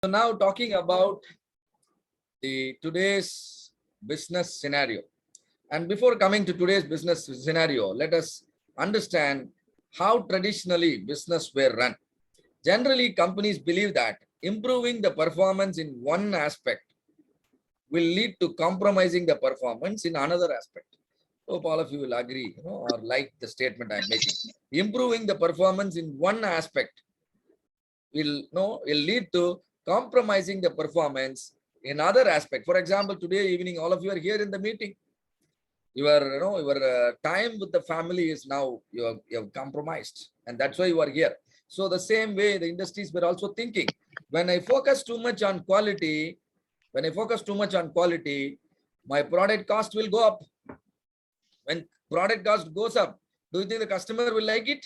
So now talking about the today's business scenario. And before coming to today's business scenario, let us understand how traditionally business were run. Generally, companies believe that improving the performance in one aspect will lead to compromising the performance in another aspect. Hope all of you will agree, or like the statement I'm making. Improving the performance in one aspect will lead to compromising the performance in other aspect. For example, today evening, all of you are here in the meeting. Your time with the family is now you have compromised, and that's why you are here. So the same way the industries were also thinking, when I focus too much on quality, my product cost will go up. When product cost goes up, do you think the customer will like it?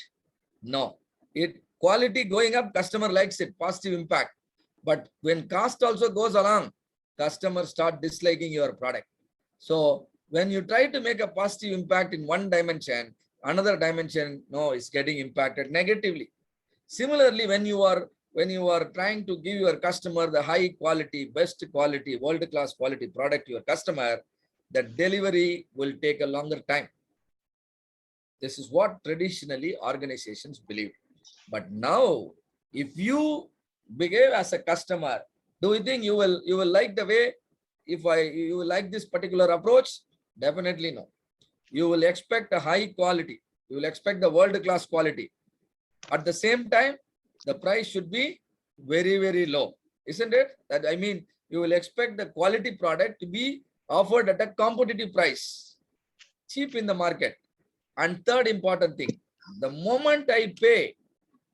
No. It quality going up, customer likes it, positive impact. But when cost also goes along, customers start disliking your product. So when you try to make a positive impact in one dimension, another dimension is getting impacted negatively. Similarly, when you are trying to give your customer the high quality, best quality, world-class quality product to your customer, the delivery will take a longer time. This is what traditionally organizations believe. But now, if you behave as a customer, do you think you will like the way, you will like this particular approach? Definitely no. You will expect a high quality. You will expect the world-class quality. At the same time, the price should be very, very low, isn't it? That I mean, you will expect the quality product to be offered at a competitive price, cheap in the market. And third important thing, the moment I pay,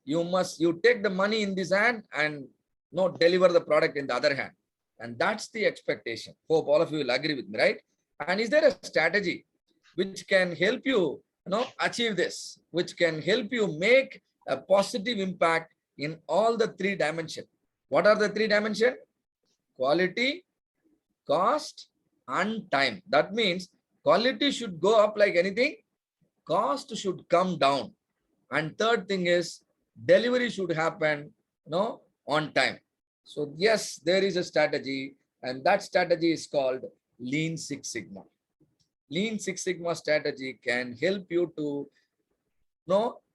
you take the money in this hand and deliver the product in the other hand. And that's the expectation. Hope all of you will agree with me, right? And is there a strategy which can help you, achieve this, which can help you make a positive impact in all the three dimensions? What are the three dimensions? Quality, cost, and time. That means quality should go up like anything, cost should come down, and third thing is delivery should happen on time. So yes, there is a strategy, and that strategy is called Lean Six Sigma. Lean Six Sigma strategy can help you to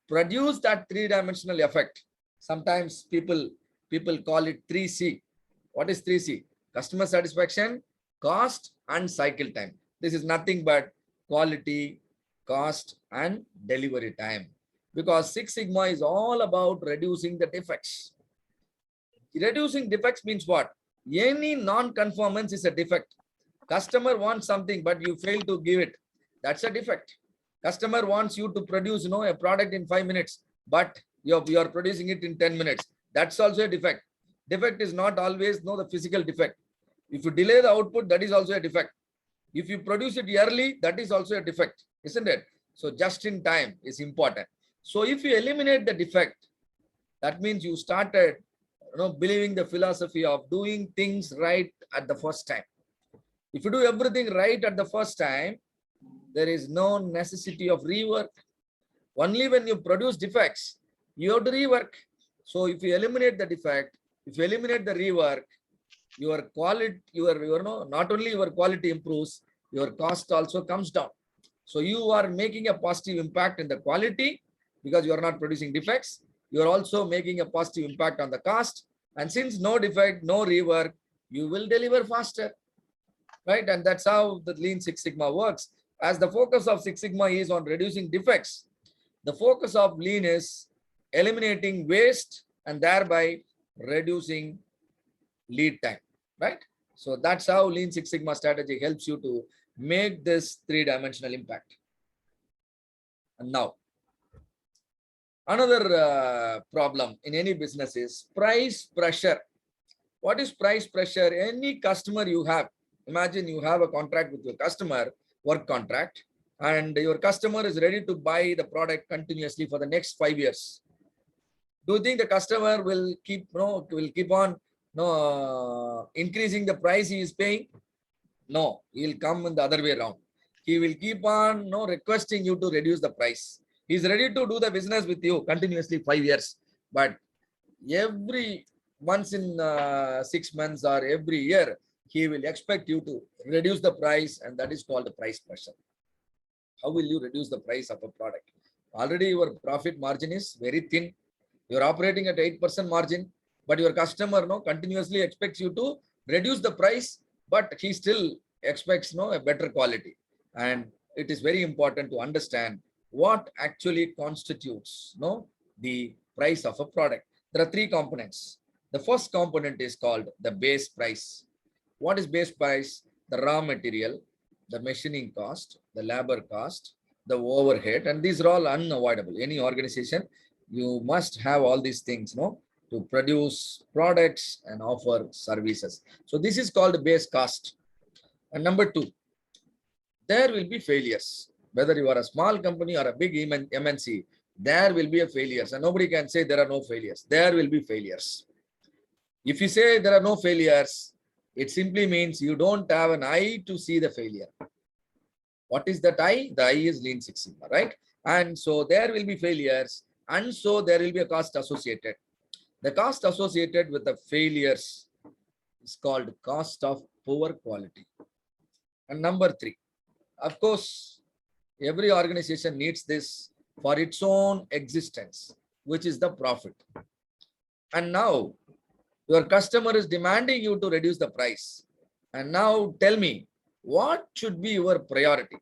produce that three-dimensional effect. Sometimes people call it 3C. What is 3C? Customer satisfaction, cost, and cycle time. This is nothing but quality, cost, and delivery time. Because Six Sigma is all about reducing the defects. Reducing defects means what? Any non-conformance is a defect. Customer wants something, but you fail to give it. That's a defect. Customer wants you to produce, a product in 5 minutes, but you are producing it in 10 minutes. That's also a defect. Defect is not always the physical defect. If you delay the output, that is also a defect. If you produce it early, that is also a defect, isn't it? So just in time is important. So if you eliminate the defect, that means you started believing the philosophy of doing things right at the first time. If you do everything right at the first time, there is no necessity of rework. Only when you produce defects, you have to rework. So if you eliminate the defect, if you eliminate the rework, your quality, not only your quality improves, your cost also comes down. So you are making a positive impact in the quality because you are not producing defects. You are also making a positive impact on the cost. And since no defect, no rework, you will deliver faster, right? And that's how the Lean Six Sigma works. As the focus of Six Sigma is on reducing defects, the focus of Lean is eliminating waste and thereby reducing lead time, right? So that's how Lean Six Sigma strategy helps you to make this three-dimensional impact. And now, another problem in any business is price pressure. What is price pressure? Any customer you have, imagine you have a contract with your customer, work contract, and your customer is ready to buy the product continuously for the next 5 years. Do you think the customer will keep on increasing the price he is paying? No, he will come in the other way around. He will keep on requesting you to reduce the price. He is ready to do the business with you continuously 5 years, but every once in 6 months or every year, he will expect you to reduce the price, and that is called the price pressure. How will you reduce the price of a product? Already your profit margin is very thin. You're operating at 8% margin, but your customer continuously expects you to reduce the price, but he still expects a better quality. And it is very important to understand what actually constitutes the price of a product. There are three components. The first component is called the base price. What is base price? The raw material, the machining cost, the labor cost, the overhead, and these are all unavoidable. Any organization, you must have all these things to produce products and offer services. So this is called base cost. And number two, there will be failures. Whether you are a small company or a big MNC, there will be a failures, and nobody can say there are no failures. There will be failures. If you say there are no failures, it simply means you don't have an eye to see the failure. What is that eye? The eye is Lean Six Sigma, right? And so there will be failures, and so there will be a cost associated. The cost associated with the failures is called cost of poor quality. And number three, of course, every organization needs this for its own existence, which is the profit. And now your customer is demanding you to reduce the price. And now tell me, what should be your priority?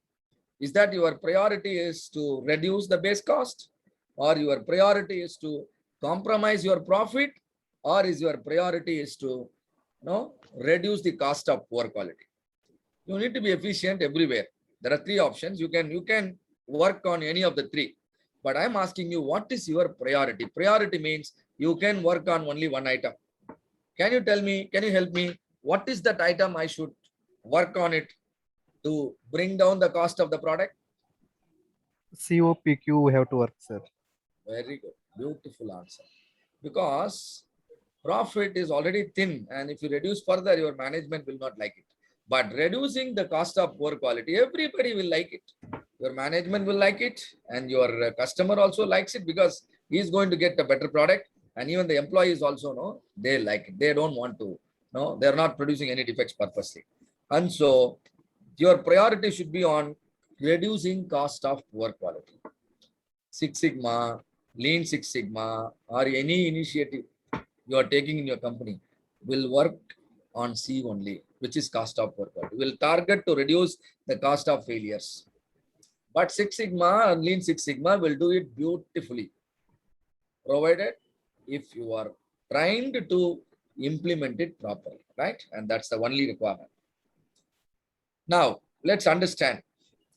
Is that your priority is to reduce the base cost, or your priority is to compromise your profit, or is your priority is to reduce the cost of poor quality? You need to be efficient everywhere. There are three options. You can work on any of the three, but I'm asking you, what is your priority? Priority means you can work on only one item. Can you tell me, can you help me? What is that item I should work on it to bring down the cost of the product? COPQ we have to work, sir. Very good. Beautiful answer. Because profit is already thin, and if you reduce further, your management will not like it. But reducing the cost of poor quality, everybody will like it. Your management will like it, and your customer also likes it, because he is going to get a better product. And even the employees also they like it. They don't want to, they're not producing any defects purposely. And so your priority should be on reducing cost of poor quality. Six Sigma, Lean Six Sigma, or any initiative you are taking in your company will work on C only, which is cost of poor quality. Will target to reduce the cost of failures. But Six Sigma and Lean Six Sigma will do it beautifully, provided if you are trained to implement it properly, right? And that's the only requirement. Now, let's understand